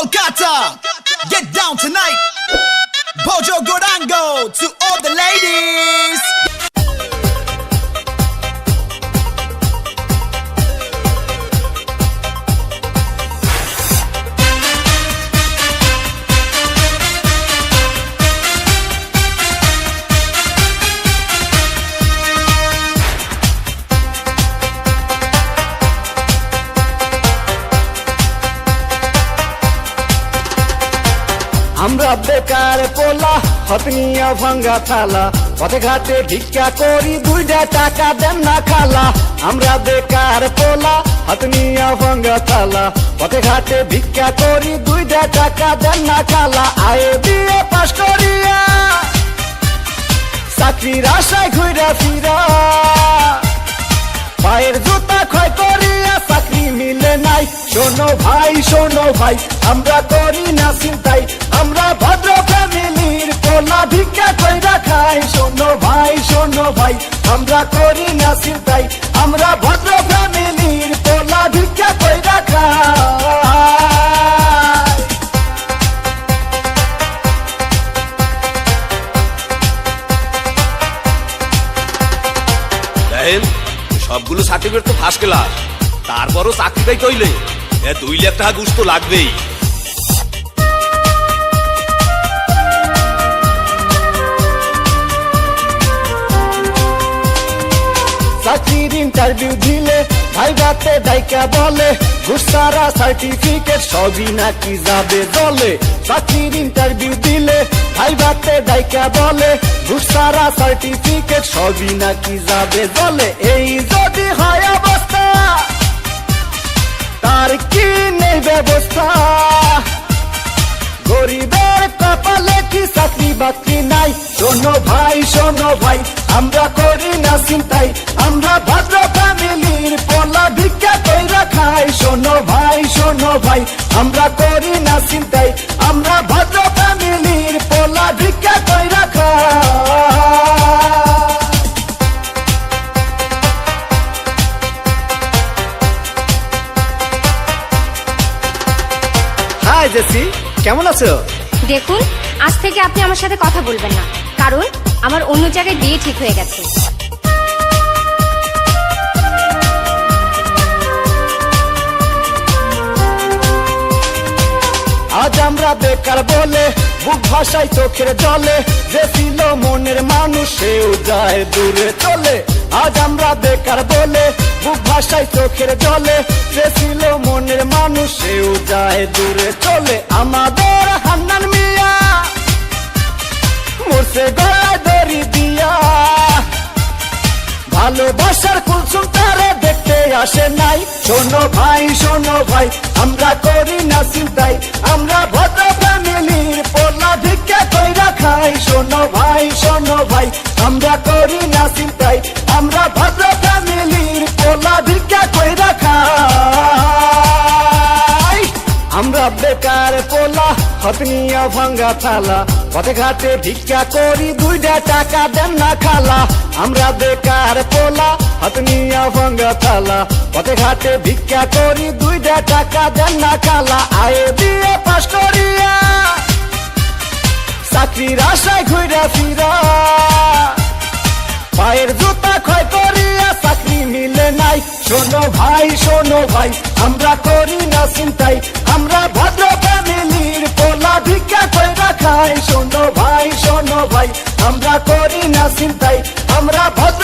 Kolkata, get down tonight. Bojo Gorango to all the ladies. আমরা বেকার পোলা হতনিয়া ভাঙ্গা থালা পথে ঘাটে ভিক্ষা করি দুইটা টাকা দেন না খালা আমরা বেকার পোলা হতনিয়া ভাঙ্গা থালা পথে ঘাটে ভিক্ষা করি দুইটা টাকা দেন না খালা আয়ে বিয়ে পাশ করিয়া চাকরির আশায় ঘুরা ফিরা পায়ের জুতা ক্ষয় করিয়া চাকরি মিলে নাই শোনো ভাই আমরা করি না চিন্তাই আমরা ভদ্র ফ্যামিলির পোলা ভিক্ষা কইরা খাই শোনো ভাই আমরা করি না চিন্তাই আমরা ভদ্র ফ্যামিলির পোলা ভিক্ষা কইরা খাই দেখেন সবগুলো সার্টিফিকেট তো ফার্স্ট ক্লাস, তারপরও চাকরিটাই কইলে 2 লাখ টাকা ঘুষ তো লাগবেই। চাকরির ইন্টারভিউ দিলে ভাই বাতে ডাইকা বলে ঘুষ ছাড়া সার্টিফিকেট সবই নাকি যাবে জলে চাকরির ইন্টারভিউ দিলে ভাই বাতে ডাইকা বলে ঘুষ ছাড়া সার্টিফিকেট সবই নাকি যাবে জলে এই যদি হয় অবস্থা তার কি নেই ব্যবস্থা গরিবের কপালে কি চাকরি বাকরি নাই শোনো ভাই আমরা করি না চিন্তাই আমরা ভদ্র ফ্যামিলির পোলা ভিক্ষা কইরা খাই শোনো ভাই আমরা করি না চিন্তাই আমরা ভদ্র ফ্যামিলির পোলা ভিক্ষা কইরা খাই হাই জেসি কেমন আছো দেখুন, আজ থেকে আপনি আমার সাথে কথা বলবেন না, কারণ আমার অন্য জায়গায় বিয়ে ঠিক হয়ে গেছে। আজ আমরা বেকার বলে বুক ভাষায় চোখের জলে যে ছিল মনের মানুষ সেও যায় দূরে চলে আজ আমরা বেকার বলে বুক ভাষায় চোখের জলে যে ছিল মনের মানুষ সেও যায় দূরে চলে আমাদের হান্নান মিয়া মোরসে গলায় দড়ি দিয়া ভালোবাসার কুলসুম তারে দেখতে আসে নাই শোনো ভাই আমরা করি না চিন্তাই আমরা ভদ্র ফ্যামিলির পোলা ভিক্ষা কইরা খাই শোনো ভাই আমরা করি না চিন্তাই আমরা ভদ্র ফ্যামিলির পোলা ভিক্ষা কইরা খাই আমরা বেকার পোলা হতনিয়া ভাঙ্গা থালা পথে ঘাটে ভিক্ষা করি দুইটা টাকা দেন না খালা আমরা বেকার পোলা হতনিয়া ভাঙ্গা থালা পথে ঘাটে ভিক্ষা করি দুইটা টাকা দেন না খালা আয়ে বিয়ে পাশ করিয়া চাকরির আশায় ঘুরা ফিরা পায়ের জুতা ক্ষয় করিয়া চাকরি মিলে নাই শোনো ভাই আমরা করি না চিন্তাই আমরা ভদ্র ফ্যামিলির পোলা ভিক্ষা কইরা খাই শোনো ভাই আমরা করি না চিন্তাই আমরা ভদ্র